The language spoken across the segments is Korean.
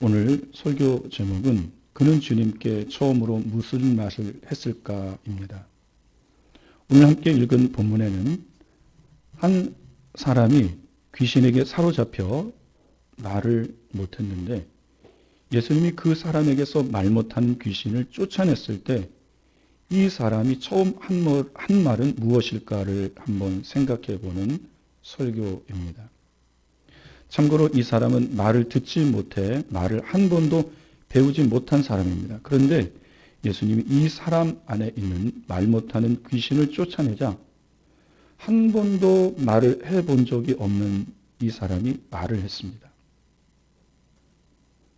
오늘 설교 제목은 그는 주님께 처음으로 무슨 말을 했을까입니다. 오늘 함께 읽은 본문에는 한 사람이 귀신에게 사로잡혀 말을 못했는데 예수님이 그 사람에게서 말 못한 귀신을 쫓아냈을 때 이 사람이 처음 한 말은 무엇일까를 한번 생각해 보는 설교입니다. 참고로 이 사람은 말을 듣지 못해 말을 한 번도 배우지 못한 사람입니다. 그런데 예수님이 이 사람 안에 있는 말 못하는 귀신을 쫓아내자 한 번도 말을 해본 적이 없는 이 사람이 말을 했습니다.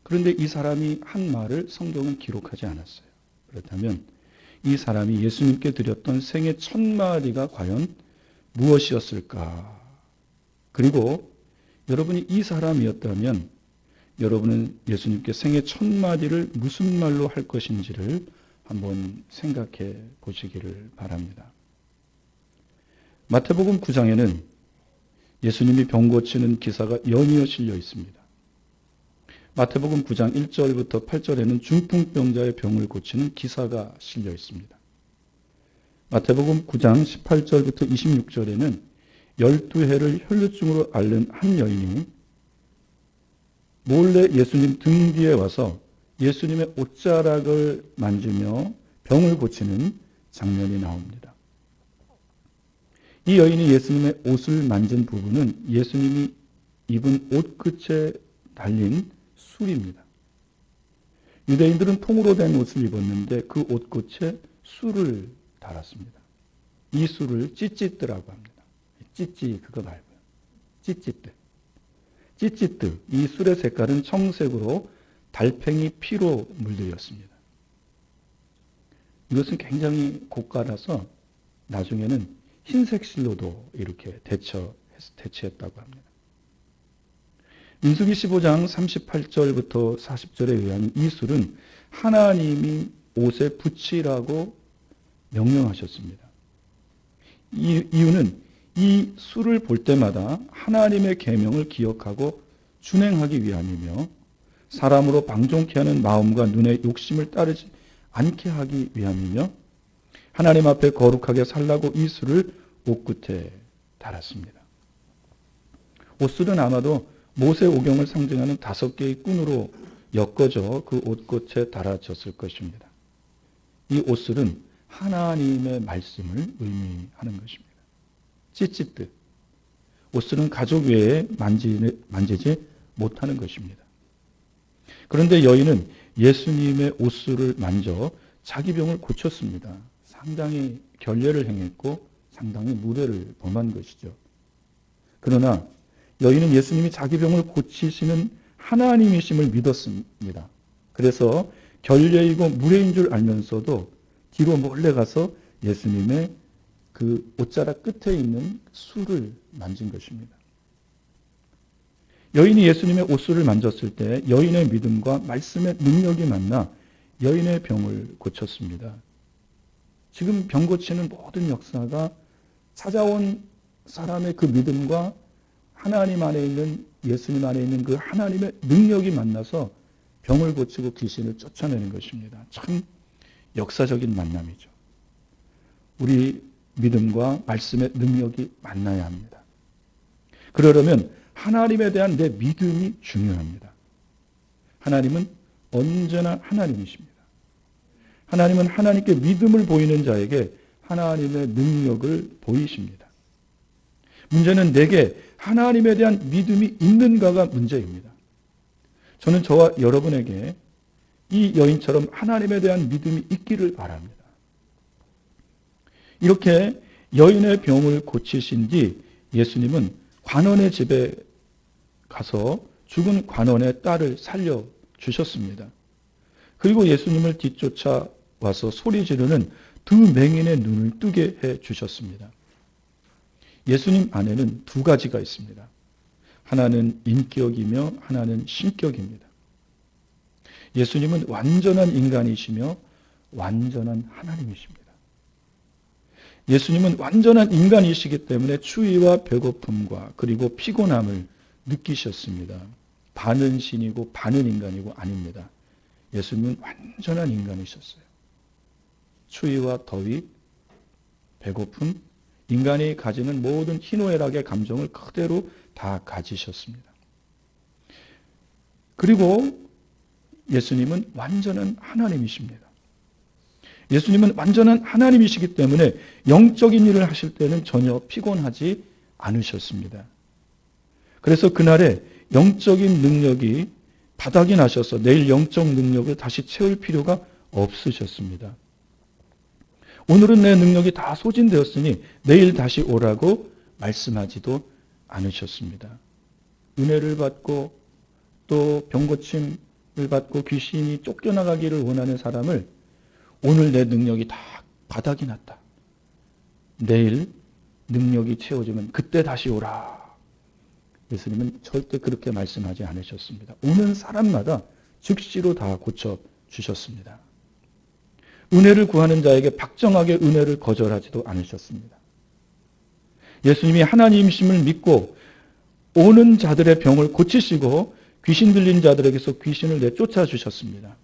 그런데 이 사람이 한 말을 성경은 기록하지 않았어요. 그렇다면 이 사람이 예수님께 드렸던 생애 첫 마디가 과연 무엇이었을까? 그리고 여러분이 이 사람이었다면 여러분은 예수님께 생애 첫 마디를 무슨 말로 할 것인지를 한번 생각해 보시기를 바랍니다. 마태복음 9장에는 예수님이 병 고치는 기사가 연이어 실려 있습니다. 마태복음 9장 1절부터 8절에는 중풍병자의 병을 고치는 기사가 실려 있습니다. 마태복음 9장 18절부터 26절에는 12해를 혈루증으로 앓는 한 여인이 몰래 예수님 등 뒤에 와서 예수님의 옷자락을 만지며 병을 고치는 장면이 나옵니다. 이 여인이 예수님의 옷을 만진 부분은 예수님이 입은 옷 끝에 달린 술입니다. 유대인들은 통으로 된 옷을 입었는데 그 옷 끝에 술을 달았습니다. 이 술을 찌찌뜨라고 합니다. 찌찌 그거 말고요. 찌찌뜨. 찌찌뜨. 이 술의 색깔은 청색으로 달팽이 피로 물들였습니다. 이것은 굉장히 고가라서 나중에는 흰색 실로도 이렇게 대체했다고 합니다. 민수기 15장 38절부터 40절에 의하면 이 술은 하나님이 옷에 붙이라고 명령하셨습니다. 이유는 이 술을 볼 때마다 하나님의 계명을 기억하고 준행하기 위함이며 사람으로 방종케 하는 마음과 눈의 욕심을 따르지 않게 하기 위함이며 하나님 앞에 거룩하게 살라고 이 술을 옷끝에 달았습니다. 옷술은 아마도 모세 오경을 상징하는 5개의 끈으로 엮어져 그 옷끝에 달아졌을 것입니다. 이 옷술은 하나님의 말씀을 의미하는 것입니다. 찌찌뜨. 옷술은 가족 외에 만지지 못하는 것입니다. 그런데 여인은 예수님의 옷술을 만져 자기 병을 고쳤습니다. 상당히 결례를 행했고 상당히 무례를 범한 것이죠. 그러나 여인은 예수님이 자기 병을 고치시는 하나님이심을 믿었습니다. 그래서 결례이고 무례인 줄 알면서도 뒤로 몰래 가서 예수님의 그 옷자락 끝에 있는 술을 만진 것입니다. 여인이 예수님의 옷술을 만졌을 때 여인의 믿음과 말씀의 능력이 만나 여인의 병을 고쳤습니다. 지금 병 고치는 모든 역사가 찾아온 사람의 그 믿음과 하나님 안에 있는 예수님 안에 있는 그 하나님의 능력이 만나서 병을 고치고 귀신을 쫓아내는 것입니다. 참 역사적인 만남이죠. 우리 믿음과 말씀의 능력이 만나야 합니다. 그러려면 하나님에 대한 내 믿음이 중요합니다. 하나님은 언제나 하나님이십니다. 하나님은 하나님께 믿음을 보이는 자에게 하나님의 능력을 보이십니다. 문제는 내게 하나님에 대한 믿음이 있는가가 문제입니다. 저는 저와 여러분에게 이 여인처럼 하나님에 대한 믿음이 있기를 바랍니다. 이렇게 여인의 병을 고치신 뒤 예수님은 관원의 집에 가서 죽은 관원의 딸을 살려주셨습니다. 그리고 예수님을 뒤쫓아 와서 소리 지르는 두 맹인의 눈을 뜨게 해주셨습니다. 예수님 안에는 2가지가 있습니다. 하나는 인격이며 하나는 신격입니다. 예수님은 완전한 인간이시며 완전한 하나님이십니다. 예수님은 완전한 인간이시기 때문에 추위와 배고픔과 그리고 피곤함을 느끼셨습니다. 반은 신이고 반은 인간이고 아닙니다. 예수님은 완전한 인간이셨어요. 추위와 더위, 배고픔, 인간이 가지는 모든 희노애락의 감정을 그대로 다 가지셨습니다. 그리고 예수님은 완전한 하나님이십니다. 예수님은 완전한 하나님이시기 때문에 영적인 일을 하실 때는 전혀 피곤하지 않으셨습니다. 그래서 그날에 영적인 능력이 바닥이 나셔서 내일 영적 능력을 다시 채울 필요가 없으셨습니다. 오늘은 내 능력이 다 소진되었으니 내일 다시 오라고 말씀하지도 않으셨습니다. 은혜를 받고 또 병고침을 받고 귀신이 쫓겨나가기를 원하는 사람을 오늘 내 능력이 다 바닥이 났다. 내일 능력이 채워지면 그때 다시 오라. 예수님은 절대 그렇게 말씀하지 않으셨습니다. 오는 사람마다 즉시로 다 고쳐주셨습니다. 은혜를 구하는 자에게 박정하게 은혜를 거절하지도 않으셨습니다. 예수님이 하나님이심을 믿고 오는 자들의 병을 고치시고 귀신 들린 자들에게서 귀신을 내쫓아 주셨습니다.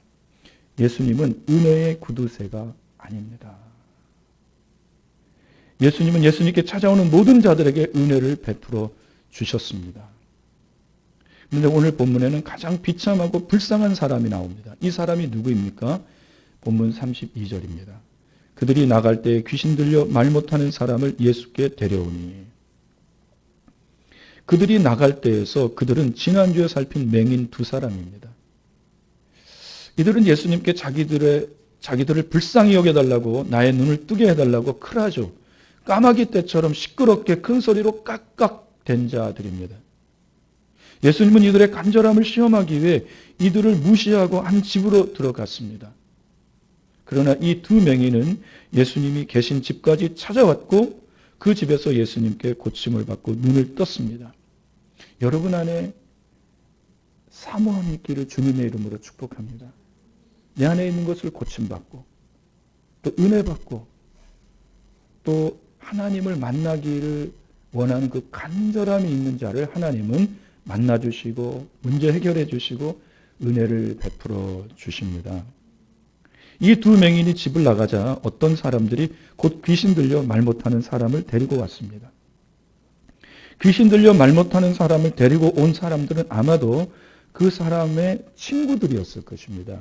예수님은 은혜의 구두쇠가 아닙니다. 예수님은 예수님께 찾아오는 모든 자들에게 은혜를 베풀어 주셨습니다. 그런데 오늘 본문에는 가장 비참하고 불쌍한 사람이 나옵니다. 이 사람이 누구입니까? 본문 32절입니다. 그들이 나갈 때 귀신 들려 말 못하는 사람을 예수께 데려오니 그들이 나갈 때에서 그들은 지난주에 살핀 맹인 두 사람입니다. 이들은 예수님께 자기들을 불쌍히 여겨달라고 나의 눈을 뜨게 해달라고 크라죠. 까마귀 떼처럼 시끄럽게 큰 소리로 깍깍댄 자들입니다. 예수님은 이들의 간절함을 시험하기 위해 이들을 무시하고 한 집으로 들어갔습니다. 그러나 이 두 맹인은 예수님이 계신 집까지 찾아왔고 그 집에서 예수님께 고침을 받고 눈을 떴습니다. 여러분 안에 사모함이 있기를 주님의 이름으로 축복합니다. 내 안에 있는 것을 고침받고 또 은혜받고 또 하나님을 만나기를 원하는 그 간절함이 있는 자를 하나님은 만나주시고 문제 해결해 주시고 은혜를 베풀어 주십니다. 이 두 맹인이 집을 나가자 어떤 사람들이 곧 귀신 들려 말 못하는 사람을 데리고 왔습니다. 귀신 들려 말 못하는 사람을 데리고 온 사람들은 아마도 그 사람의 친구들이었을 것입니다.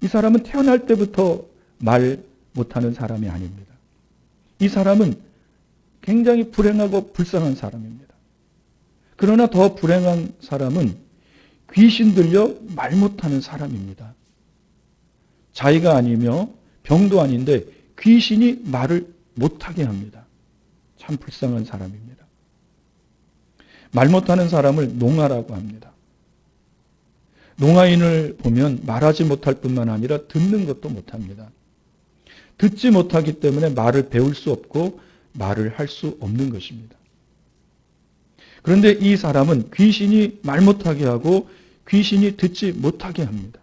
이 사람은 태어날 때부터 말 못하는 사람이 아닙니다. 이 사람은 굉장히 불행하고 불쌍한 사람입니다. 그러나 더 불행한 사람은 귀신 들려 말 못하는 사람입니다. 자기가 아니며 병도 아닌데 귀신이 말을 못하게 합니다. 참 불쌍한 사람입니다. 말 못하는 사람을 농아라고 합니다. 농아인을 보면 말하지 못할 뿐만 아니라 듣는 것도 못합니다. 듣지 못하기 때문에 말을 배울 수 없고 말을 할 수 없는 것입니다. 그런데 이 사람은 귀신이 말 못하게 하고 귀신이 듣지 못하게 합니다.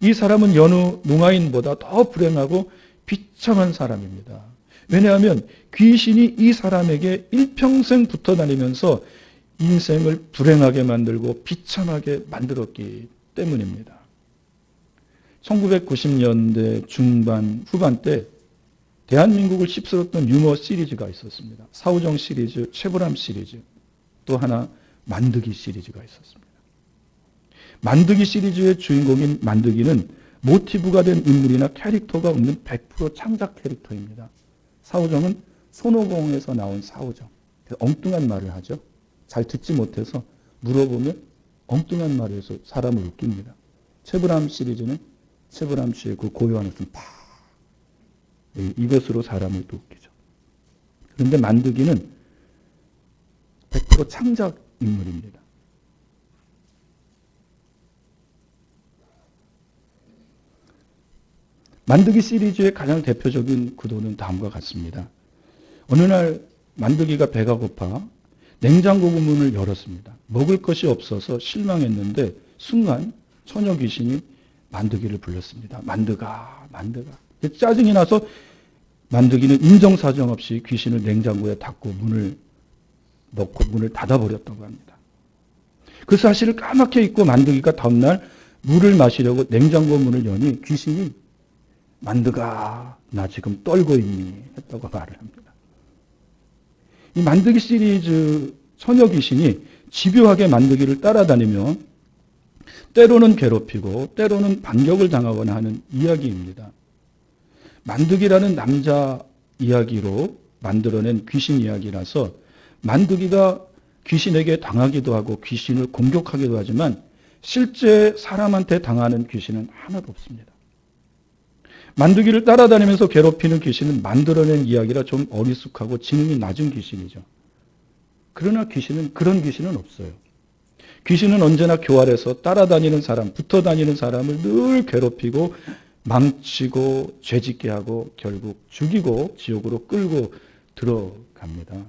이 사람은 여느 농아인보다 더 불행하고 비참한 사람입니다. 왜냐하면 귀신이 이 사람에게 일평생 붙어 다니면서 인생을 불행하게 만들고 비참하게 만들었기 때문입니다. 1990년대 중반, 후반 때 대한민국을 휩쓸었던 유머 시리즈가 있었습니다. 사우정 시리즈, 최불암 시리즈, 또 하나 만드기 시리즈가 있었습니다. 만드기 시리즈의 주인공인 만드기는 모티브가 된 인물이나 캐릭터가 없는 100% 창작 캐릭터입니다. 사우정은 손오공에서 나온 사우정. 엉뚱한 말을 하죠. 잘 듣지 못해서 물어보면 엉뚱한 말을 해서 사람을 웃깁니다. 최불암 시리즈는 최불암 씨의 그 고요한 웃음, 이것으로 사람을 또 웃기죠. 그런데 만드기는 100% 창작 인물입니다. 만드기 시리즈의 가장 대표적인 구도는 다음과 같습니다. 어느 날 만드기가 배가 고파 냉장고 문을 열었습니다. 먹을 것이 없어서 실망했는데 순간 처녀 귀신이 만드기를 불렀습니다. 만드가. 짜증이 나서 만드기는 인정사정 없이 귀신을 냉장고에 닫고 문을 넣고 문을 닫아버렸다고 합니다. 그 사실을 까맣게 잊고 만드기가 다음날 물을 마시려고 냉장고 문을 여니 귀신이 만드가 나 지금 떨고 있니? 했다고 말을 합니다. 이 만드기 시리즈 처녀 귀신이 집요하게 만드기를 따라다니며 때로는 괴롭히고 때로는 반격을 당하거나 하는 이야기입니다. 만드기라는 남자 이야기로 만들어낸 귀신 이야기라서 만드기가 귀신에게 당하기도 하고 귀신을 공격하기도 하지만 실제 사람한테 당하는 귀신은 하나도 없습니다. 만드기를 따라다니면서 괴롭히는 귀신은 만들어낸 이야기라 좀 어리숙하고 지능이 낮은 귀신이죠. 그러나 그런 귀신은 없어요. 귀신은 언제나 교활해서 따라다니는 사람, 붙어 다니는 사람을 늘 괴롭히고 망치고 죄짓게 하고 결국 죽이고 지옥으로 끌고 들어갑니다.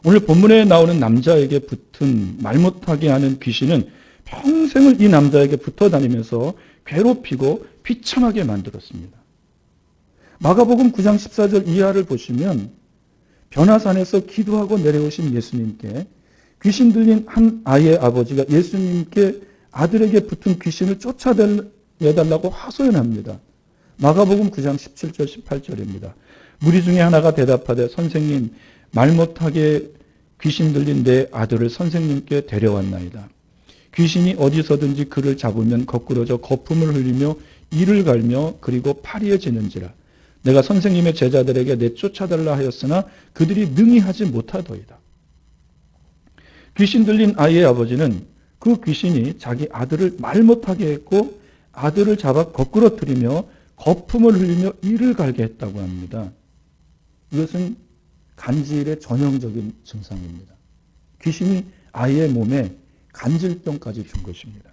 오늘 본문에 나오는 남자에게 붙은 말 못하게 하는 귀신은 평생을 이 남자에게 붙어 다니면서 괴롭히고 비참하게 만들었습니다. 마가복음 9장 14절 이하를 보시면 변화산에서 기도하고 내려오신 예수님께 귀신 들린 한 아이의 아버지가 예수님께 아들에게 붙은 귀신을 쫓아내달라고 하소연합니다. 마가복음 9장 17절 18절입니다. 무리 중에 하나가 대답하되 선생님 말 못하게 귀신 들린 내 아들을 선생님께 데려왔나이다. 귀신이 어디서든지 그를 잡으면 거꾸러져 거품을 흘리며 이를 갈며 그리고 파리해지는지라. 내가 선생님의 제자들에게 내쫓아달라 하였으나 그들이 능히 하지 못하더이다. 귀신 들린 아이의 아버지는 그 귀신이 자기 아들을 말 못하게 했고 아들을 잡아 거꾸러뜨리며 거품을 흘리며 이를 갈게 했다고 합니다. 이것은 간질의 전형적인 증상입니다. 귀신이 아이의 몸에 간질병까지 준 것입니다.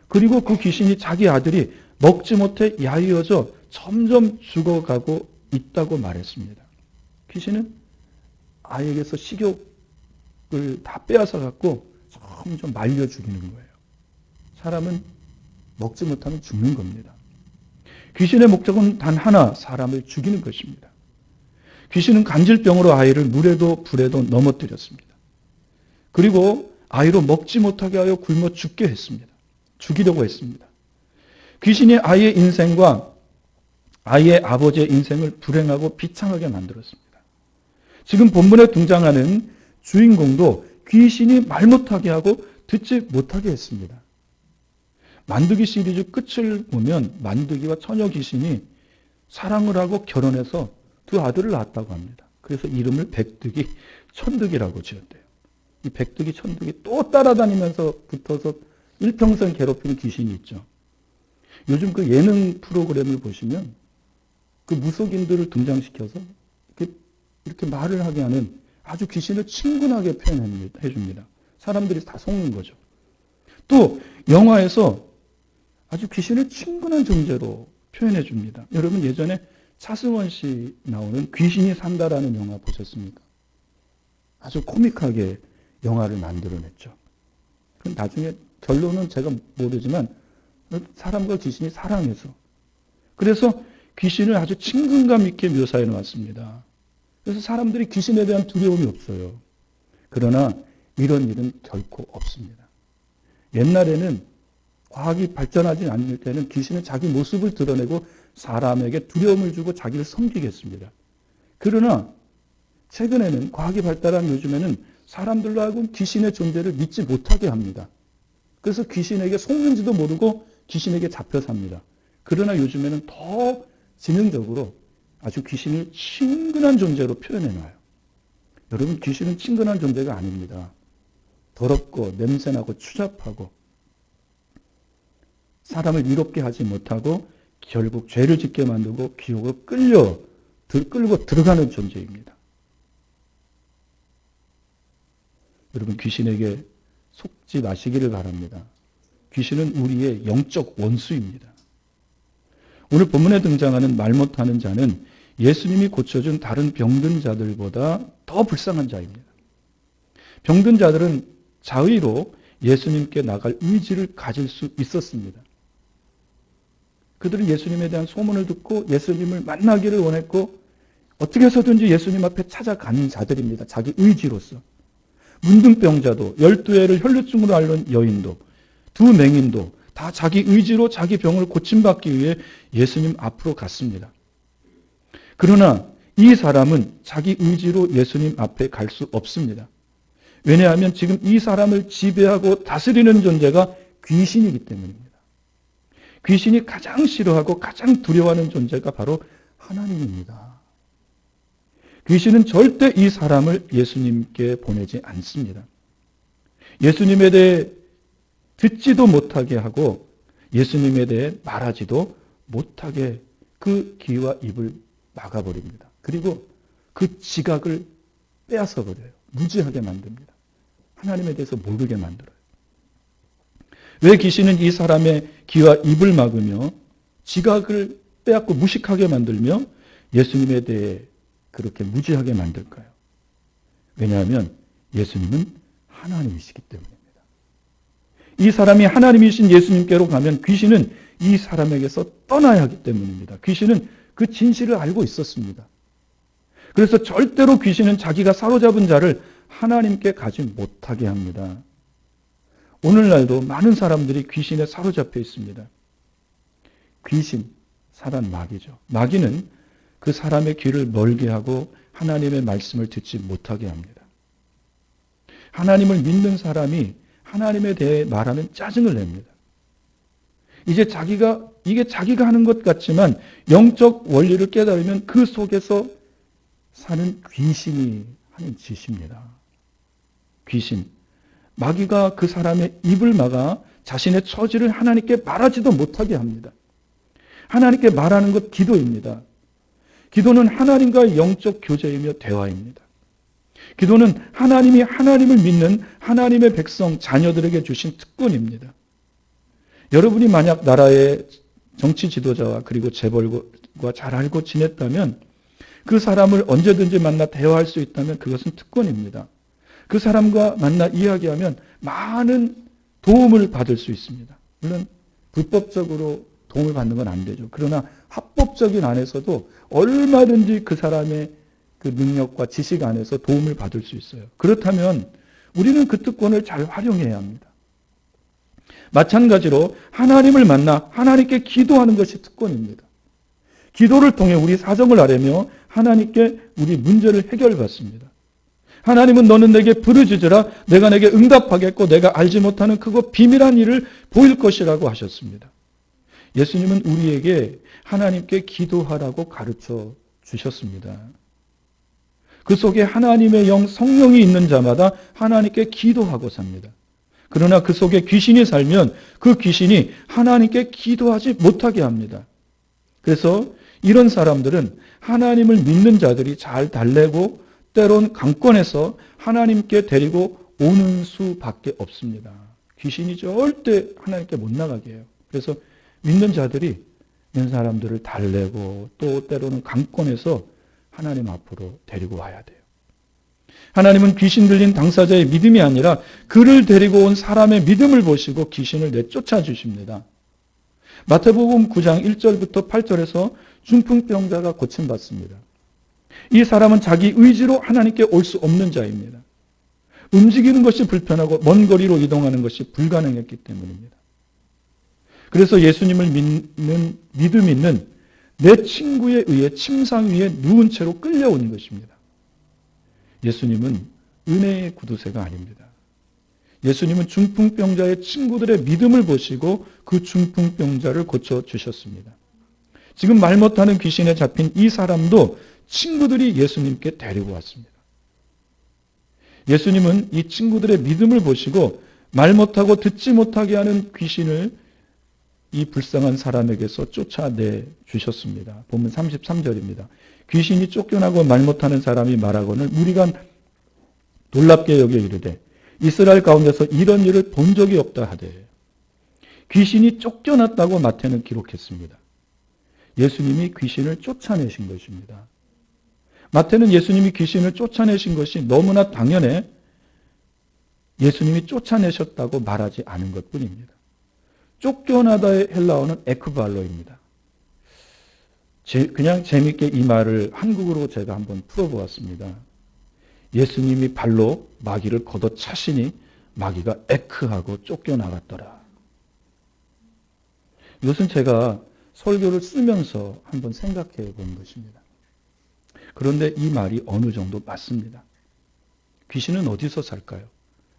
그리고 그 귀신이 자기 아들이 먹지 못해 야위어져 점점 죽어가고 있다고 말했습니다. 귀신은 아이에게서 식욕을 다 빼앗아 갖고 점점 말려 죽이는 거예요. 사람은 먹지 못하면 죽는 겁니다. 귀신의 목적은 단 하나, 사람을 죽이는 것입니다. 귀신은 간질병으로 아이를 물에도 불에도 넘어뜨렸습니다. 그리고 아이로 먹지 못하게 하여 굶어 죽게 했습니다. 죽이려고 했습니다. 귀신이 아이의 인생과 아이의 아버지의 인생을 불행하고 비참하게 만들었습니다. 지금 본문에 등장하는 주인공도 귀신이 말 못하게 하고 듣지 못하게 했습니다. 만드기 시리즈 끝을 보면 만드기와 처녀 귀신이 사랑을 하고 결혼해서 두 아들을 낳았다고 합니다. 그래서 이름을 백득이 천득이라고 지었대요. 이 백득이 천득이 또 따라다니면서 붙어서 일평생 괴롭히는 귀신이 있죠. 요즘 그 예능 프로그램을 보시면 그 무속인들을 등장시켜서 이렇게 말을 하게 하는 아주 귀신을 친근하게 표현해 줍니다. 사람들이 다 속는 거죠. 또 영화에서 아주 귀신을 친근한 존재로 표현해 줍니다. 여러분 예전에 차승원 씨 나오는 귀신이 산다라는 영화 보셨습니까? 아주 코믹하게 영화를 만들어냈죠. 나중에 결론은 제가 모르지만 사람과 귀신이 사랑해서 그래서 귀신을 아주 친근감 있게 묘사해 놓았습니다. 그래서 사람들이 귀신에 대한 두려움이 없어요. 그러나 이런 일은 결코 없습니다. 옛날에는 과학이 발전하지 않을 때는 귀신은 자기 모습을 드러내고 사람에게 두려움을 주고 자기를 섬기게 했습니다. 그러나 최근에는 과학이 발달한 요즘에는 사람들로 하여금 귀신의 존재를 믿지 못하게 합니다. 그래서 귀신에게 속는지도 모르고 귀신에게 잡혀 삽니다. 그러나 요즘에는 더 지능적으로 아주 귀신을 친근한 존재로 표현해놔요. 여러분 귀신은 친근한 존재가 아닙니다. 더럽고 냄새나고 추잡하고 사람을 이롭게 하지 못하고 결국 죄를 짓게 만들고 지옥으로 끌고 들어가는 존재입니다. 여러분 귀신에게 속지 마시기를 바랍니다. 귀신은 우리의 영적 원수입니다. 오늘 본문에 등장하는 말 못하는 자는 예수님이 고쳐준 다른 병든 자들보다 더 불쌍한 자입니다. 병든 자들은 자의로 예수님께 나갈 의지를 가질 수 있었습니다. 그들은 예수님에 대한 소문을 듣고 예수님을 만나기를 원했고 어떻게 해서든지 예수님 앞에 찾아가는 자들입니다. 자기 의지로서. 문둥병자도, 12해를 혈루증으로 앓는 여인도, 두 맹인도 다 자기 의지로 자기 병을 고침받기 위해 예수님 앞으로 갔습니다. 그러나 이 사람은 자기 의지로 예수님 앞에 갈 수 없습니다. 왜냐하면 지금 이 사람을 지배하고 다스리는 존재가 귀신이기 때문입니다. 귀신이 가장 싫어하고 가장 두려워하는 존재가 바로 하나님입니다. 귀신은 절대 이 사람을 예수님께 보내지 않습니다. 예수님에 대해 듣지도 못하게 하고 예수님에 대해 말하지도 못하게 그 귀와 입을 막아버립니다. 그리고 그 지각을 빼앗아 버려요. 무지하게 만듭니다. 하나님에 대해서 모르게 만들어요. 왜 귀신은 이 사람의 귀와 입을 막으며 지각을 빼앗고 무식하게 만들며 예수님에 대해 그렇게 무지하게 만들까요? 왜냐하면 예수님은 하나님이시기 때문입니다. 이 사람이 하나님이신 예수님께로 가면 귀신은 이 사람에게서 떠나야 하기 때문입니다. 귀신은 그 진실을 알고 있었습니다. 그래서 절대로 귀신은 자기가 사로잡은 자를 하나님께 가지 못하게 합니다. 오늘날도 많은 사람들이 귀신에 사로잡혀 있습니다. 귀신, 사단 마귀죠. 마귀는 그 사람의 귀를 멀게 하고 하나님의 말씀을 듣지 못하게 합니다. 하나님을 믿는 사람이 하나님에 대해 말하면 짜증을 냅니다. 이게 자기가 하는 것 같지만 영적 원리를 깨달으면 그 속에서 사는 귀신이 하는 짓입니다. 귀신. 마귀가 그 사람의 입을 막아 자신의 처지를 하나님께 말하지도 못하게 합니다. 하나님께 말하는 것 기도입니다. 기도는 하나님과의 영적 교제이며 대화입니다. 기도는 하나님이 하나님을 믿는 하나님의 백성, 자녀들에게 주신 특권입니다. 여러분이 만약 나라의 정치 지도자와 그리고 재벌과 잘 알고 지냈다면 그 사람을 언제든지 만나 대화할 수 있다면 그것은 특권입니다. 그 사람과 만나 이야기하면 많은 도움을 받을 수 있습니다. 물론 불법적으로 도움을 받는 건 안 되죠. 그러나 합법적인 안에서도 얼마든지 그 사람의 그 능력과 지식 안에서 도움을 받을 수 있어요. 그렇다면 우리는 그 특권을 잘 활용해야 합니다. 마찬가지로 하나님을 만나 하나님께 기도하는 것이 특권입니다. 기도를 통해 우리 사정을 아뢰며 하나님께 우리 문제를 해결받습니다. 하나님은 너는 내게 부르짖으라 내가 내게 응답하겠고 내가 알지 못하는 크고 비밀한 일을 보일 것이라고 하셨습니다. 예수님은 우리에게 하나님께 기도하라고 가르쳐 주셨습니다. 그 속에 하나님의 영 성령이 있는 자마다 하나님께 기도하고 삽니다. 그러나 그 속에 귀신이 살면 그 귀신이 하나님께 기도하지 못하게 합니다. 그래서 이런 사람들은 하나님을 믿는 자들이 잘 달래고 때론 강권해서 하나님께 데리고 오는 수밖에 없습니다. 귀신이 절대 하나님께 못 나가게 해요. 그래서 믿는 자들이 있는 사람들을 달래고 또 때로는 강권해서 하나님 앞으로 데리고 와야 돼요. 하나님은 귀신 들린 당사자의 믿음이 아니라 그를 데리고 온 사람의 믿음을 보시고 귀신을 내쫓아 주십니다. 마태복음 9장 1절부터 8절에서 중풍병자가 고침받습니다. 이 사람은 자기 의지로 하나님께 올 수 없는 자입니다. 움직이는 것이 불편하고 먼 거리로 이동하는 것이 불가능했기 때문입니다. 그래서 예수님을 믿는 믿음 있는 내 친구에 의해 침상 위에 누운 채로 끌려온 것입니다. 예수님은 은혜의 구두쇠가 아닙니다. 예수님은 중풍병자의 친구들의 믿음을 보시고 그 중풍병자를 고쳐주셨습니다. 지금 말 못하는 귀신에 잡힌 이 사람도 친구들이 예수님께 데리고 왔습니다. 예수님은 이 친구들의 믿음을 보시고 말 못하고 듣지 못하게 하는 귀신을 이 불쌍한 사람에게서 쫓아내 주셨습니다. 본문 33절입니다. 귀신이 쫓겨나고 말 못하는 사람이 말하거늘 무리가 놀랍게 여겨 이르되 이스라엘 가운데서 이런 일을 본 적이 없다 하되 귀신이 쫓겨났다고 마태는 기록했습니다. 예수님이 귀신을 쫓아내신 것입니다. 마태는 예수님이 귀신을 쫓아내신 것이 너무나 당연해 예수님이 쫓아내셨다고 말하지 않은 것뿐입니다. 쫓겨나다의 헬라어는 에크발로입니다. 그냥 재밌게 이 말을 한국어로 제가 한번 풀어보았습니다. 예수님이 발로 마귀를 걷어차시니 마귀가 에크하고 쫓겨나갔더라. 이것은 제가 설교를 쓰면서 한번 생각해 본 것입니다. 그런데 이 말이 어느 정도 맞습니다. 귀신은 어디서 살까요?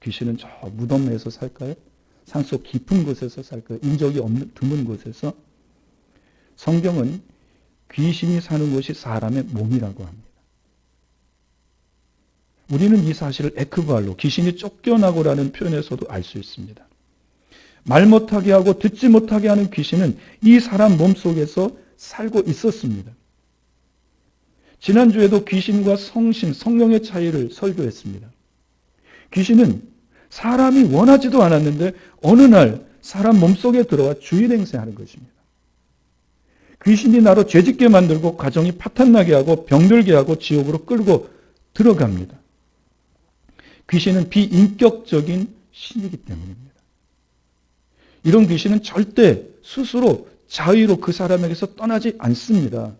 귀신은 저 무덤에서 살까요? 산속 깊은 곳에서 살까요? 인적이 드문 곳에서? 성경은 귀신이 사는 곳이 사람의 몸이라고 합니다. 우리는 이 사실을 에크발로, 귀신이 쫓겨나고라는 표현에서도 알 수 있습니다. 말 못하게 하고 듣지 못하게 하는 귀신은 이 사람 몸속에서 살고 있었습니다. 지난주에도 귀신과 성신, 성령의 차이를 설교했습니다. 귀신은 사람이 원하지도 않았는데 어느 날 사람 몸속에 들어와 주인 행세하는 것입니다. 귀신이 나로 죄짓게 만들고 가정이 파탄나게 하고 병들게 하고 지옥으로 끌고 들어갑니다. 귀신은 비인격적인 신이기 때문입니다. 이런 귀신은 절대 스스로 자의로 그 사람에게서 떠나지 않습니다.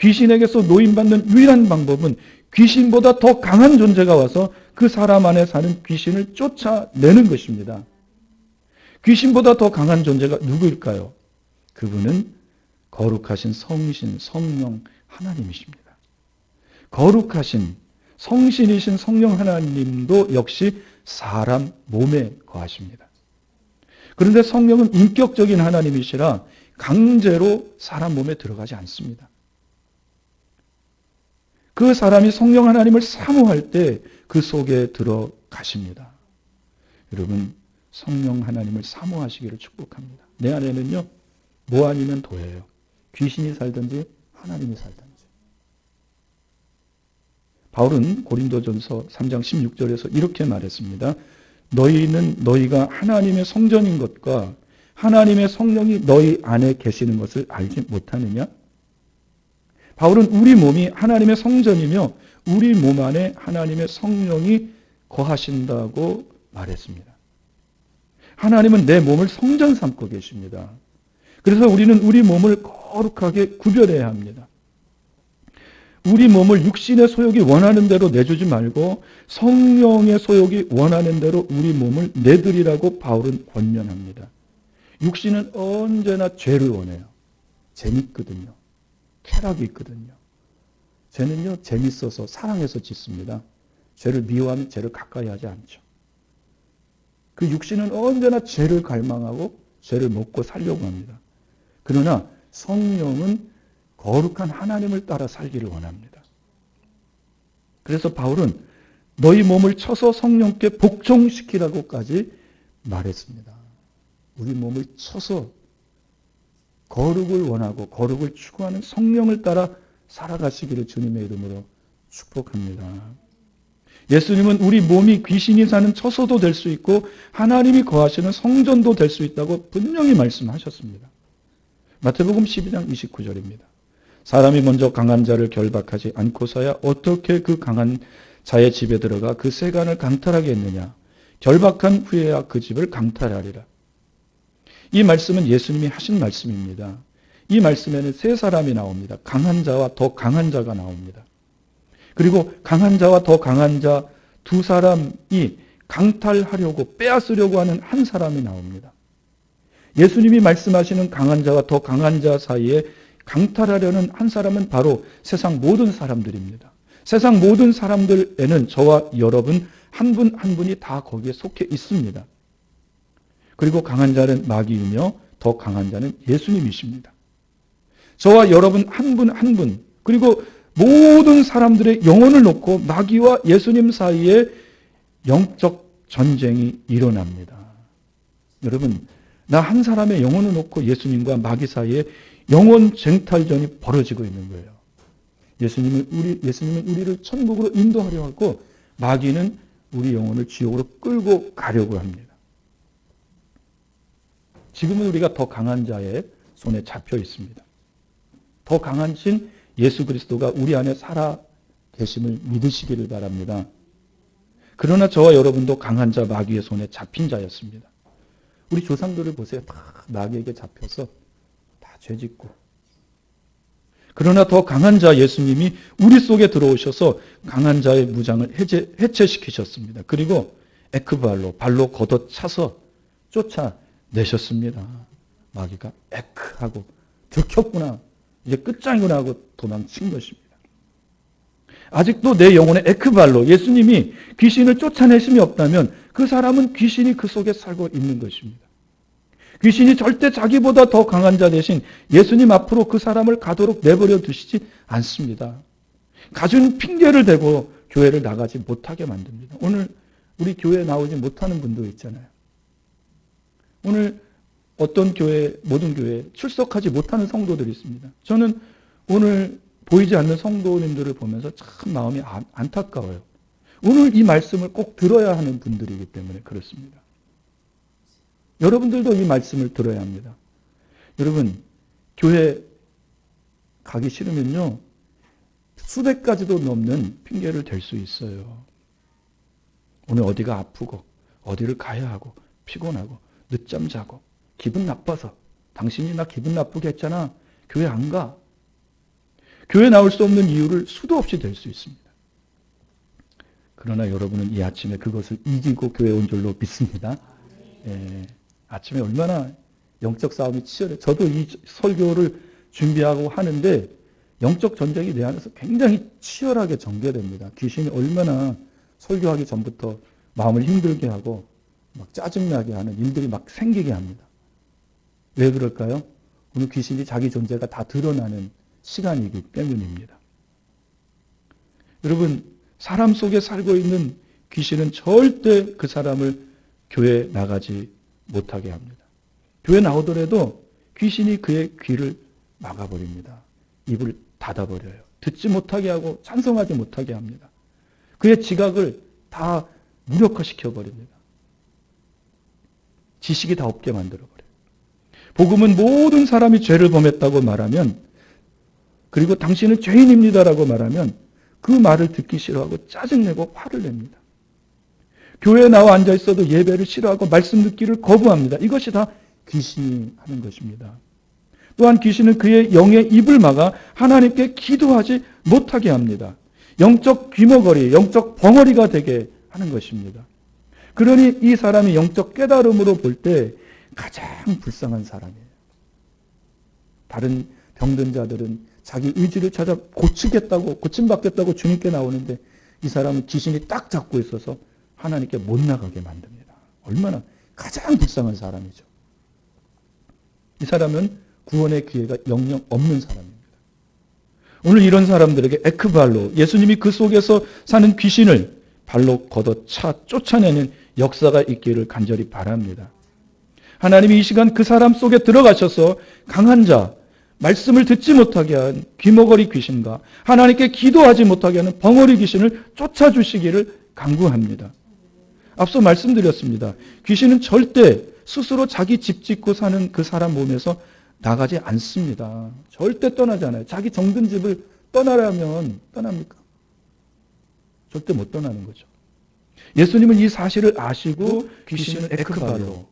귀신에게서 노임받는 유일한 방법은 귀신보다 더 강한 존재가 와서 그 사람 안에 사는 귀신을 쫓아내는 것입니다. 귀신보다 더 강한 존재가 누구일까요? 그분은 거룩하신 성신, 성령 하나님이십니다. 거룩하신 성신이신 성령 하나님도 역시 사람 몸에 거하십니다. 그런데 성령은 인격적인 하나님이시라 강제로 사람 몸에 들어가지 않습니다. 그 사람이 성령 하나님을 사모할 때 그 속에 들어가십니다. 여러분, 성령 하나님을 사모하시기를 축복합니다. 내 안에는요, 뭐 아니면 도예요. 귀신이 살든지 하나님이 살든지. 바울은 고린도전서 3장 16절에서 이렇게 말했습니다. 너희는 너희가 하나님의 성전인 것과 하나님의 성령이 너희 안에 계시는 것을 알지 못하느냐? 바울은 우리 몸이 하나님의 성전이며 우리 몸 안에 하나님의 성령이 거하신다고 말했습니다. 하나님은 내 몸을 성전 삼고 계십니다. 그래서 우리는 우리 몸을 거룩하게 구별해야 합니다. 우리 몸을 육신의 소욕이 원하는 대로 내주지 말고 성령의 소욕이 원하는 대로 우리 몸을 내드리라고 바울은 권면합니다. 육신은 언제나 죄를 원해요. 재밌거든요. 쾌락이 있거든요. 죄는요, 재밌어서 사랑해서 짓습니다. 죄를 미워하면 죄를 가까이 하지 않죠. 그 육신은 언제나 죄를 갈망하고 죄를 먹고 살려고 합니다. 그러나 성령은 거룩한 하나님을 따라 살기를 원합니다. 그래서 바울은 너희 몸을 쳐서 성령께 복종시키라고까지 말했습니다. 우리 몸을 쳐서 거룩을 원하고 거룩을 추구하는 성령을 따라 살아가시기를 주님의 이름으로 축복합니다. 예수님은 우리 몸이 귀신이 사는 처소도 될 수 있고 하나님이 거하시는 성전도 될 수 있다고 분명히 말씀하셨습니다. 마태복음 12장 29절입니다. 사람이 먼저 강한 자를 결박하지 않고서야 어떻게 그 강한 자의 집에 들어가 그 세간을 강탈하게 했느냐. 결박한 후에야 그 집을 강탈하리라. 이 말씀은 예수님이 하신 말씀입니다. 이 말씀에는 세 사람이 나옵니다. 강한 자와 더 강한 자가 나옵니다. 그리고 강한 자와 더 강한 자 두 사람이 강탈하려고 빼앗으려고 하는 한 사람이 나옵니다. 예수님이 말씀하시는 강한 자와 더 강한 자 사이에 강탈하려는 한 사람은 바로 세상 모든 사람들입니다. 세상 모든 사람들에는 저와 여러분 한 분 한 분이 다 거기에 속해 있습니다. 그리고 강한 자는 마귀이며 더 강한 자는 예수님이십니다. 저와 여러분 한 분 한 분, 그리고 모든 사람들의 영혼을 놓고 마귀와 예수님 사이에 영적 전쟁이 일어납니다. 여러분, 나 한 사람의 영혼을 놓고 예수님과 마귀 사이에 영혼 쟁탈전이 벌어지고 있는 거예요. 예수님은 우리를 천국으로 인도하려 하고 마귀는 우리 영혼을 지옥으로 끌고 가려고 합니다. 지금은 우리가 더 강한 자의 손에 잡혀 있습니다. 더 강하신 예수 그리스도가 우리 안에 살아 계심을 믿으시기를 바랍니다. 그러나 저와 여러분도 강한 자 마귀의 손에 잡힌 자였습니다. 우리 조상들을 보세요. 다 마귀에게 잡혀서 다 죄짓고. 그러나 더 강한 자 예수님이 우리 속에 들어오셔서 강한 자의 무장을 해체시키셨습니다. 그리고 에크발로, 발로 걷어차서 쫓아내셨습니다. 마귀가 에크 하고 들켰구나, 이제 끝장이구나 하고 도망친 것입니다. 아직도 내 영혼에 에크발로, 예수님이 귀신을 쫓아내심이 없다면 그 사람은 귀신이 그 속에 살고 있는 것입니다. 귀신이 절대 자기보다 더 강한 자 대신 예수님 앞으로 그 사람을 가도록 내버려 두시지 않습니다. 가진 핑계를 대고 교회를 나가지 못하게 만듭니다. 오늘 우리 교회에 나오지 못하는 분도 있잖아요. 오늘 어떤 교회, 모든 교회에 출석하지 못하는 성도들이 있습니다. 저는 오늘 보이지 않는 성도님들을 보면서 참 마음이 안타까워요. 오늘 이 말씀을 꼭 들어야 하는 분들이기 때문에 그렇습니다. 여러분들도 이 말씀을 들어야 합니다. 여러분, 교회 가기 싫으면요, 수백 가지도 넘는 핑계를 댈 수 있어요. 오늘 어디가 아프고, 어디를 가야 하고, 피곤하고, 늦잠 자고, 기분 나빠서, 당신이 나 기분 나쁘게 했잖아, 교회 안 가. 교회 나올 수 없는 이유를 수도 없이 댈 수 있습니다. 그러나 여러분은 이 아침에 그것을 이기고 교회 온 줄로 믿습니다. 예, 아침에 얼마나 영적 싸움이 치열해. 저도 이 설교를 준비하고 하는데 영적 전쟁이 내 안에서 굉장히 치열하게 전개됩니다. 귀신이 얼마나 설교하기 전부터 마음을 힘들게 하고 막 짜증나게 하는 일들이 막 생기게 합니다. 왜 그럴까요? 오늘 귀신이 자기 존재가 다 드러나는 시간이기 때문입니다. 여러분, 사람 속에 살고 있는 귀신은 절대 그 사람을 교회에 나가지 못하게 합니다. 교회 나오더라도 귀신이 그의 귀를 막아버립니다. 입을 닫아버려요. 듣지 못하게 하고 찬송하지 못하게 합니다. 그의 지각을 다 무력화시켜버립니다. 지식이 다 없게 만들어버려요. 복음은 모든 사람이 죄를 범했다고 말하면, 그리고 당신은 죄인입니다라고 말하면 그 말을 듣기 싫어하고 짜증내고 화를 냅니다. 교회에 나와 앉아있어도 예배를 싫어하고 말씀 듣기를 거부합니다. 이것이 다 귀신이 하는 것입니다. 또한 귀신은 그의 영의 입을 막아 하나님께 기도하지 못하게 합니다. 영적 귀머거리, 영적 벙어리가 되게 하는 것입니다. 그러니 이 사람이 영적 깨달음으로 볼 때 가장 불쌍한 사람이에요. 다른 병든 자들은 자기 의지를 찾아 고치겠다고, 고침받겠다고 주님께 나오는데 이 사람은 귀신이 딱 잡고 있어서 하나님께 못 나가게 만듭니다. 얼마나 가장 불쌍한 사람이죠. 이 사람은 구원의 기회가 영영 없는 사람입니다. 오늘 이런 사람들에게 에크발로, 예수님이 그 속에서 사는 귀신을 발로 걷어차 쫓아내는 역사가 있기를 간절히 바랍니다. 하나님이 이 시간 그 사람 속에 들어가셔서 강한 자, 말씀을 듣지 못하게 한 귀머거리 귀신과 하나님께 기도하지 못하게 하는 벙어리 귀신을 쫓아주시기를 간구합니다. 앞서 말씀드렸습니다. 귀신은 절대 스스로 자기 집 짓고 사는 그 사람 몸에서 나가지 않습니다. 절대 떠나지 않아요. 자기 정든 집을 떠나려면 떠납니까? 절대 못 떠나는 거죠. 예수님은 이 사실을 아시고 귀신을 에크발로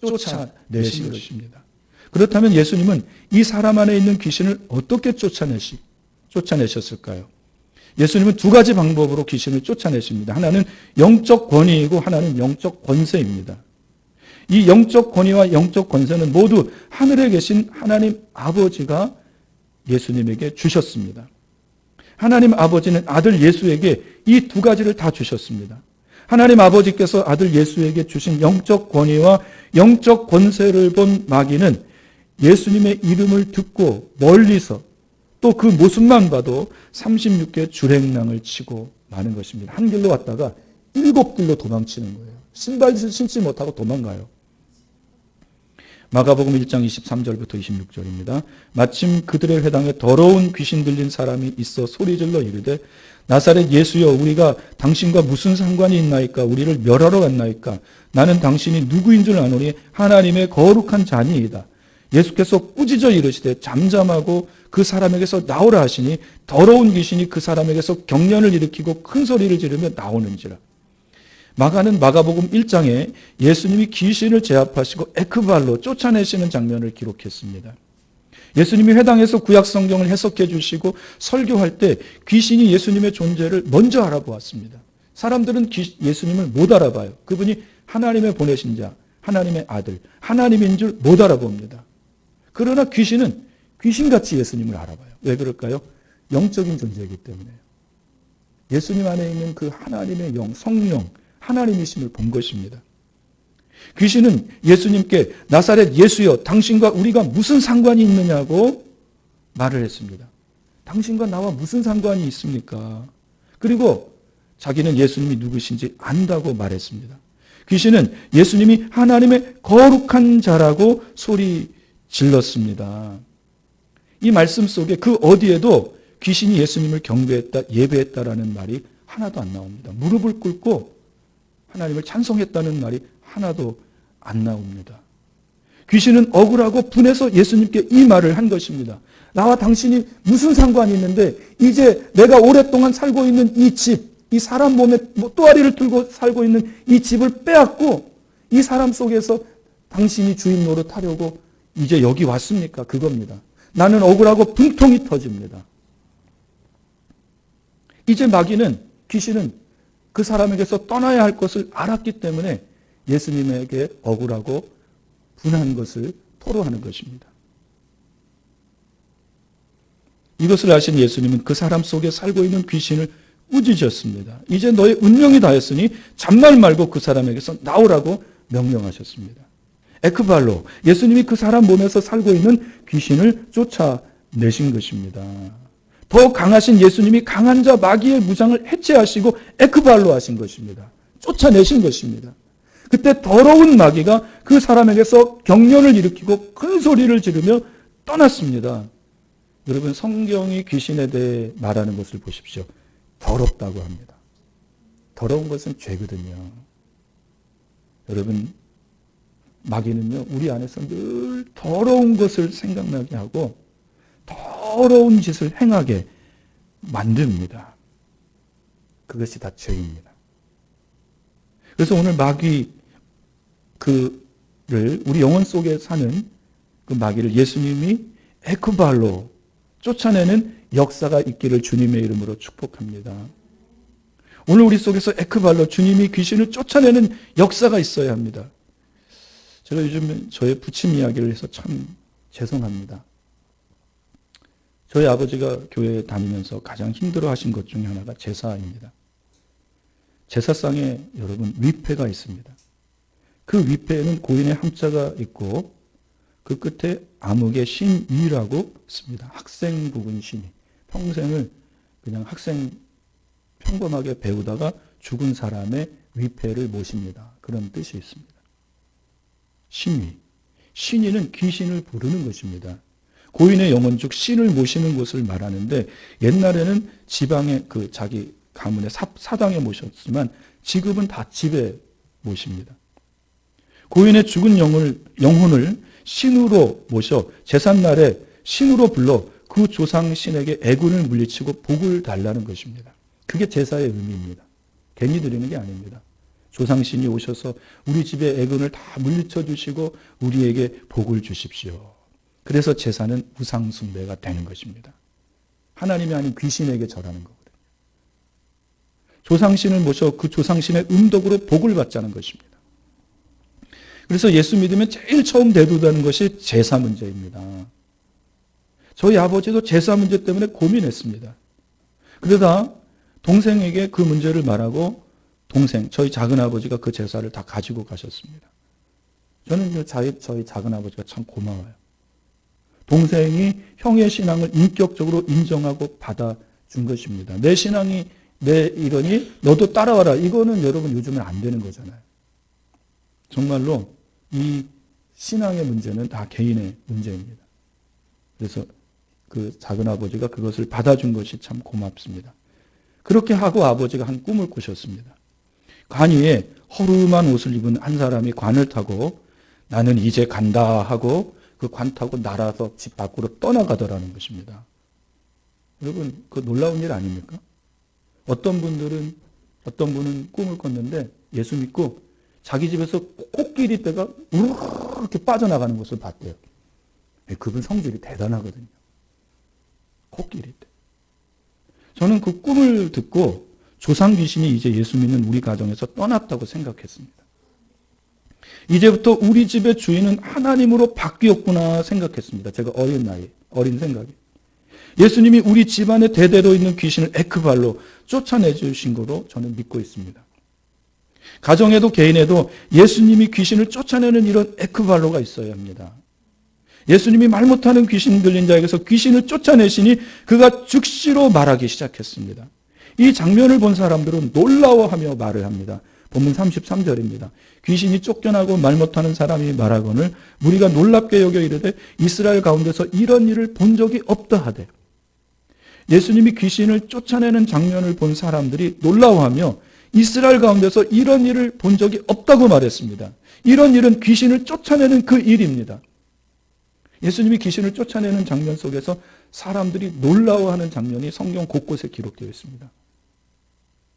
쫓아내신 것입니다. 그렇다면 예수님은 이 사람 안에 있는 귀신을 어떻게 쫓아내셨을까요? 예수님은 두 가지 방법으로 귀신을 쫓아내십니다. 하나는 영적 권위이고 하나는 영적 권세입니다. 이 영적 권위와 영적 권세는 모두 하늘에 계신 하나님 아버지가 예수님에게 주셨습니다. 하나님 아버지는 아들 예수에게 이 두 가지를 다 주셨습니다. 하나님 아버지께서 아들 예수에게 주신 영적 권위와 영적 권세를 본 마귀는 예수님의 이름을 듣고 멀리서 또 그 모습만 봐도 36개 주랭랑을 치고 마는 것입니다. 한 길로 왔다가 7길로 도망치는 거예요. 신발 신지 못하고 도망가요. 마가복음 1장 23절부터 26절입니다. 마침 그들의 회당에 더러운 귀신 들린 사람이 있어 소리질러 이르되 나사렛 예수여, 우리가 당신과 무슨 상관이 있나이까? 우리를 멸하러 갔나이까? 나는 당신이 누구인 줄 아노니 하나님의 거룩한 자니이다. 예수께서 꾸짖어 이르시되 잠잠하고 그 사람에게서 나오라 하시니 더러운 귀신이 그 사람에게서 경련을 일으키고 큰 소리를 지르며 나오는지라. 마가는 마가복음 1장에 예수님이 귀신을 제압하시고 에크발로 쫓아내시는 장면을 기록했습니다. 예수님이 회당에서 구약 성경을 해석해 주시고 설교할 때 귀신이 예수님의 존재를 먼저 알아보았습니다. 사람들은 예수님을 못 알아봐요. 그분이 하나님의 보내신 자, 하나님의 아들, 하나님인 줄 못 알아봅니다. 그러나 귀신은 귀신같이 예수님을 알아봐요. 왜 그럴까요? 영적인 존재이기 때문에요. 예수님 안에 있는 그 하나님의 영, 성령, 하나님이심을 본 것입니다. 귀신은 예수님께 나사렛 예수여, 당신과 우리가 무슨 상관이 있느냐고 말을 했습니다. 당신과 나와 무슨 상관이 있습니까? 그리고 자기는 예수님이 누구신지 안다고 말했습니다. 귀신은 예수님이 하나님의 거룩한 자라고 소리 질렀습니다. 이 말씀 속에 그 어디에도 귀신이 예수님을 경배했다, 예배했다라는 말이 하나도 안 나옵니다. 무릎을 꿇고 하나님을 찬송했다는 말이 하나도 안 나옵니다. 귀신은 억울하고 분해서 예수님께 이 말을 한 것입니다. 나와 당신이 무슨 상관이 있는데 이제 내가 오랫동안 살고 있는 이 집, 이 사람 몸에 또아리를 들고 살고 있는 이 집을 빼앗고 이 사람 속에서 당신이 주인 노릇하려고 이제 여기 왔습니까? 그겁니다. 나는 억울하고 분통이 터집니다. 이제 마귀는, 귀신은 그 사람에게서 떠나야 할 것을 알았기 때문에 예수님에게 억울하고 분한 것을 토로하는 것입니다. 이것을 아신 예수님은 그 사람 속에 살고 있는 귀신을 꾸짖으셨습니다. 이제 너의 운명이 다했으니 잔말 말고 그 사람에게서 나오라고 명령하셨습니다. 에크발로, 예수님이 그 사람 몸에서 살고 있는 귀신을 쫓아내신 것입니다. 더 강하신 예수님이 강한 자 마귀의 무장을 해체하시고 에크발로 하신 것입니다. 쫓아내신 것입니다. 그때 더러운 마귀가 그 사람에게서 경련을 일으키고 큰 소리를 지르며 떠났습니다. 여러분, 성경이 귀신에 대해 말하는 것을 보십시오. 더럽다고 합니다. 더러운 것은 죄거든요. 여러분, 마귀는요, 우리 안에서 늘 더러운 것을 생각나게 하고 더러운 짓을 행하게 만듭니다. 그것이 다 죄입니다. 그래서 오늘 마귀 그를 우리 영혼 속에 사는 그 마귀를 예수님이 에크발로 쫓아내는 역사가 있기를 주님의 이름으로 축복합니다. 오늘 우리 속에서 에크발로 주님이 귀신을 쫓아내는 역사가 있어야 합니다. 제가 요즘 저의 부친 이야기를 해서 참 죄송합니다. 저희 아버지가 교회에 다니면서 가장 힘들어하신 것 중에 하나가 제사입니다. 제사상에 여러분 위패가 있습니다. 그 위패에는 고인의 함자가 있고 그 끝에 암흑의 신위라고 씁니다. 학생 부분 신위. 평생을 그냥 학생 평범하게 배우다가 죽은 사람의 위패를 모십니다. 그런 뜻이 있습니다. 신위. 신위는 귀신을 부르는 것입니다. 고인의 영혼 즉 신을 모시는 곳을 말하는데 옛날에는 지방의 그 자기 가문의 사당에 모셨지만 지금은 다 집에 모십니다. 고인의 죽은 영혼을 신으로 모셔 제삿날에 신으로 불러 그 조상 신에게 애군을 물리치고 복을 달라는 것입니다. 그게 제사의 의미입니다. 괜히 드리는 게 아닙니다. 조상신이 오셔서 우리 집에 애군을 다 물리쳐 주시고 우리에게 복을 주십시오. 그래서 제사는 우상 숭배가 되는 것입니다. 하나님이 아닌 귀신에게 절하는 거거든요. 조상신을 모셔 그 조상신의 음덕으로 복을 받자는 것입니다. 그래서 예수 믿으면 제일 처음 대두되는 것이 제사 문제입니다. 저희 아버지도 제사 문제 때문에 고민했습니다. 그러다 동생에게 그 문제를 말하고 저희 작은 아버지가 그 제사를 다 가지고 가셨습니다. 저는 저희 작은 아버지가 참 고마워요. 동생이 형의 신앙을 인격적으로 인정하고 받아준 것입니다. 내 신앙이 내 이러니 너도 따라와라. 이거는 여러분 요즘은 안 되는 거잖아요. 정말로 이 신앙의 문제는 다 개인의 문제입니다. 그래서 그 작은 아버지가 그것을 받아준 것이 참 고맙습니다. 그렇게 하고 아버지가 한 꿈을 꾸셨습니다. 관 위에 허름한 옷을 입은 한 사람이 관을 타고 나는 이제 간다 하고 그 관 타고 날아서 집 밖으로 떠나가더라는 것입니다. 여러분, 그 놀라운 일 아닙니까? 어떤 분은 꿈을 꿨는데 예수 믿고 자기 집에서 코끼리 떼가 우르르 이렇게 빠져나가는 것을 봤대요. 그분 성질이 대단하거든요. 코끼리 때. 저는 그 꿈을 듣고 조상 귀신이 이제 예수 믿는 우리 가정에서 떠났다고 생각했습니다. 이제부터 우리 집의 주인은 하나님으로 바뀌었구나 생각했습니다. 제가 어린 생각이. 예수님이 우리 집안에 대대로 있는 귀신을 에크발로 쫓아내 주신 거로 저는 믿고 있습니다. 가정에도 개인에도 예수님이 귀신을 쫓아내는 이런 에크발로가 있어야 합니다. 예수님이 말 못하는 귀신 들린 자에게서 귀신을 쫓아내시니 그가 즉시로 말하기 시작했습니다. 이 장면을 본 사람들은 놀라워하며 말을 합니다. 본문 33절입니다. 귀신이 쫓겨나고 말 못하는 사람이 말하거늘 무리가 놀랍게 여겨 이르되 이스라엘 가운데서 이런 일을 본 적이 없다 하되. 예수님이 귀신을 쫓아내는 장면을 본 사람들이 놀라워하며 이스라엘 가운데서 이런 일을 본 적이 없다고 말했습니다. 이런 일은 귀신을 쫓아내는 그 일입니다. 예수님이 귀신을 쫓아내는 장면 속에서 사람들이 놀라워하는 장면이 성경 곳곳에 기록되어 있습니다.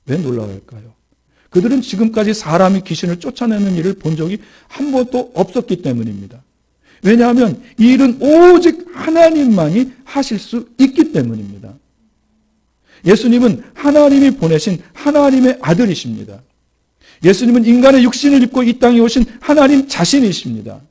왜 놀라워할까요? 그들은 지금까지 사람이 귀신을 쫓아내는 일을 본 적이 한 번도 없었기 때문입니다. 왜냐하면 이 일은 오직 하나님만이 하실 수 있기 때문입니다. 예수님은 하나님이 보내신 하나님의 아들이십니다. 예수님은 인간의 육신을 입고 이 땅에 오신 하나님 자신이십니다.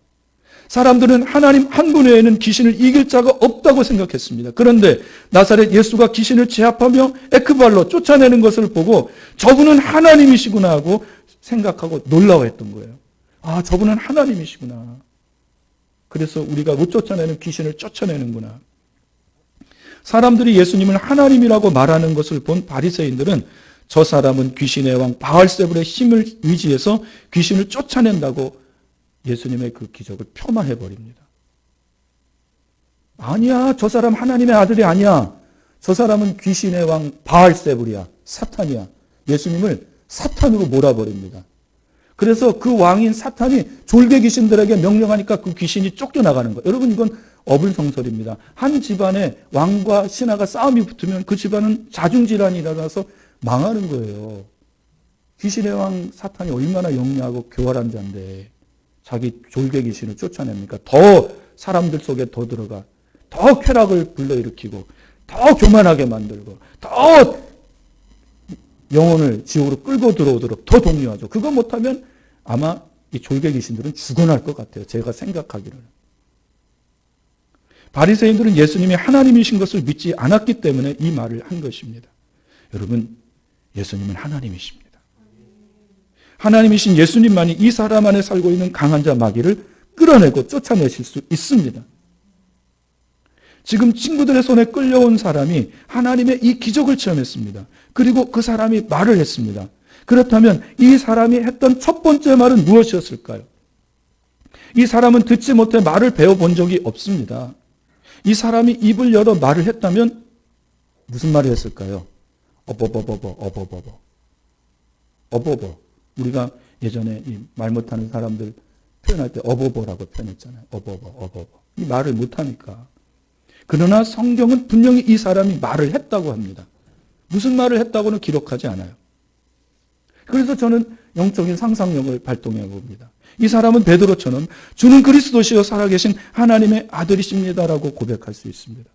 사람들은 하나님 한 분 외에는 귀신을 이길 자가 없다고 생각했습니다. 그런데 나사렛 예수가 귀신을 제압하며 에크발로 쫓아내는 것을 보고 저분은 하나님이시구나 하고 생각하고 놀라워했던 거예요. 아, 저분은 하나님이시구나. 그래서 우리가 못 쫓아내는 귀신을 쫓아내는구나. 사람들이 예수님을 하나님이라고 말하는 것을 본 바리새인들은 저 사람은 귀신의 왕 바알세불의 힘을 의지해서 귀신을 쫓아낸다고 예수님의 그 기적을 폄하해버립니다. 아니야, 저 사람 하나님의 아들이 아니야. 저 사람은 귀신의 왕 바알세불이야. 사탄이야. 예수님을 사탄으로 몰아버립니다. 그래서 그 왕인 사탄이 졸개 귀신들에게 명령하니까 그 귀신이 쫓겨나가는 거예요. 여러분, 이건 어불성설입니다. 한 집안에 왕과 신하가 싸움이 붙으면 그 집안은 자중질환이 일어나서 망하는 거예요. 귀신의 왕 사탄이 얼마나 영리하고 교활한 자인데 자기 졸개 귀신을 쫓아냅니까? 더 사람들 속에 더 들어가, 더 쾌락을 불러일으키고, 더 교만하게 만들고, 더 영혼을 지옥으로 끌고 들어오도록 더 독려하죠. 그거 못하면 아마 이 졸개 귀신들은 죽어날 것 같아요. 제가 생각하기로는. 바리새인들은 예수님이 하나님이신 것을 믿지 않았기 때문에 이 말을 한 것입니다. 여러분, 예수님은 하나님이십니다. 하나님이신 예수님만이 이 사람 안에 살고 있는 강한 자 마귀를 끌어내고 쫓아내실 수 있습니다. 지금 친구들의 손에 끌려온 사람이 하나님의 이 기적을 체험했습니다. 그리고 그 사람이 말을 했습니다. 그렇다면 이 사람이 했던 첫 번째 말은 무엇이었을까요? 이 사람은 듣지 못해 말을 배워본 적이 없습니다. 이 사람이 입을 열어 말을 했다면 무슨 말을 했을까요? 어버버버버. 우리가 예전에 이 말 못하는 사람들 표현할 때 어버버라고 표현했잖아요. 어버버. 이 말을 못하니까. 그러나 성경은 분명히 이 사람이 말을 했다고 합니다. 무슨 말을 했다고는 기록하지 않아요. 그래서 저는 영적인 상상력을 발동해 봅니다. 이 사람은 베드로처럼 주는 그리스도시요 살아계신 하나님의 아들이십니다라고 고백할 수 있습니다.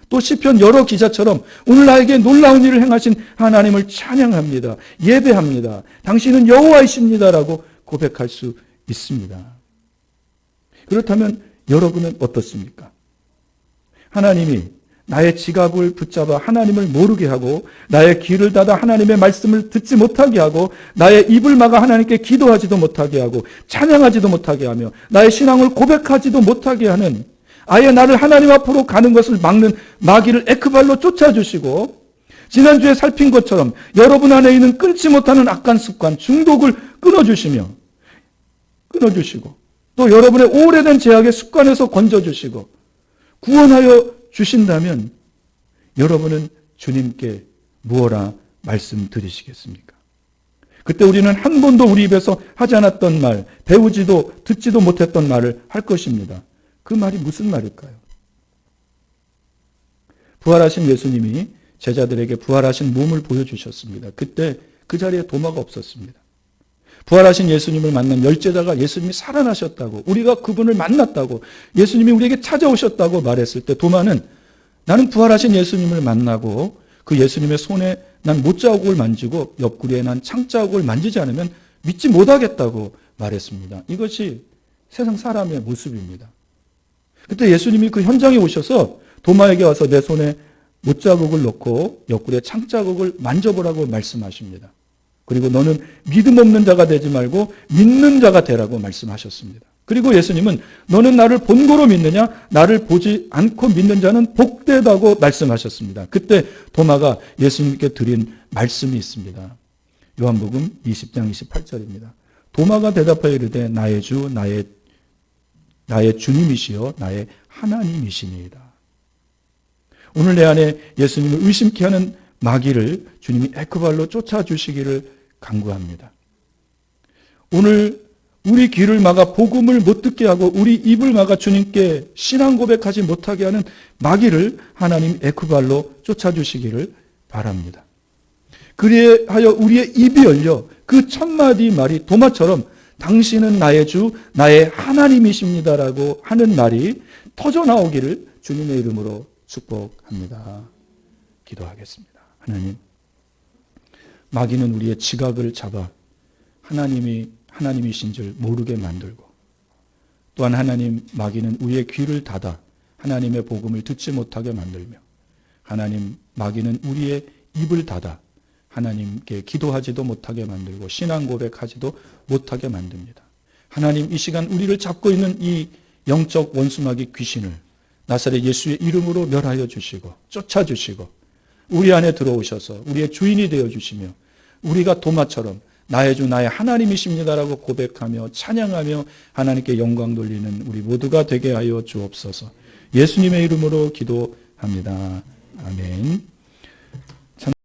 또 시편 여러 기자처럼 오늘 나에게 놀라운 일을 행하신 하나님을 찬양합니다. 예배합니다. 당신은 여호와이십니다라고 고백할 수 있습니다. 그렇다면 여러분은 어떻습니까? 하나님이 나의 지갑을 붙잡아 하나님을 모르게 하고 나의 귀를 닫아 하나님의 말씀을 듣지 못하게 하고 나의 입을 막아 하나님께 기도하지도 못하게 하고 찬양하지도 못하게 하며 나의 신앙을 고백하지도 못하게 하는 아예 나를 하나님 앞으로 가는 것을 막는 마귀를 에크발로 쫓아주시고 지난주에 살핀 것처럼 여러분 안에 있는 끊지 못하는 악한 습관, 중독을 끊어주시고 또 여러분의 오래된 죄악의 습관에서 건져주시고 구원하여 주신다면 여러분은 주님께 무엇라 말씀드리시겠습니까? 그때 우리는 한 번도 우리 입에서 하지 않았던 말, 배우지도 듣지도 못했던 말을 할 것입니다. 그 말이 무슨 말일까요? 부활하신 예수님이 제자들에게 부활하신 몸을 보여주셨습니다. 그때 그 자리에 도마가 없었습니다. 부활하신 예수님을 만난 열제자가 예수님이 살아나셨다고, 우리가 그분을 만났다고, 예수님이 우리에게 찾아오셨다고 말했을 때 도마는 나는 부활하신 예수님을 만나고 그 예수님의 손에 난 못자국을 만지고 옆구리에 난 창자국을 만지지 않으면 믿지 못하겠다고 말했습니다. 이것이 세상 사람의 모습입니다. 그때 예수님이 그 현장에 오셔서 도마에게 와서 내 손에 못자국을 넣고 옆구리에 창자국을 만져보라고 말씀하십니다. 그리고 너는 믿음 없는 자가 되지 말고 믿는 자가 되라고 말씀하셨습니다. 그리고 예수님은 너는 나를 본고로 믿느냐? 나를 보지 않고 믿는 자는 복되다고 말씀하셨습니다. 그때 도마가 예수님께 드린 말씀이 있습니다. 요한복음 20장 28절입니다. 도마가 대답하여 이르되 나의 주 나의 주님이시여 나의 하나님이시니이다. 오늘 내 안에 예수님을 의심케 하는 마귀를 주님이 에크발로 쫓아주시기를 간구합니다. 오늘 우리 귀를 막아 복음을 못 듣게 하고 우리 입을 막아 주님께 신앙 고백하지 못하게 하는 마귀를 하나님 에크발로 쫓아주시기를 바랍니다. 그리하여 우리의 입이 열려 그 첫마디 말이 도마처럼 당신은 나의 주, 나의 하나님이십니다라고 하는 말이 터져나오기를 주님의 이름으로 축복합니다. 기도하겠습니다. 하나님, 마귀는 우리의 지각을 잡아 하나님이신 줄 모르게 만들고, 또한 하나님, 마귀는 우리의 귀를 닫아 하나님의 복음을 듣지 못하게 만들며, 하나님, 마귀는 우리의 입을 닫아 하나님께 기도하지도 못하게 만들고 신앙 고백하지도 못하게 만듭니다. 하나님, 이 시간 우리를 잡고 있는 이 영적 원수마귀 귀신을 나사렛 예수의 이름으로 멸하여 주시고 쫓아주시고 우리 안에 들어오셔서 우리의 주인이 되어주시며 우리가 도마처럼 나의 주 나의 하나님이십니다라고 고백하며 찬양하며 하나님께 영광 돌리는 우리 모두가 되게 하여 주옵소서. 예수님의 이름으로 기도합니다. 아멘.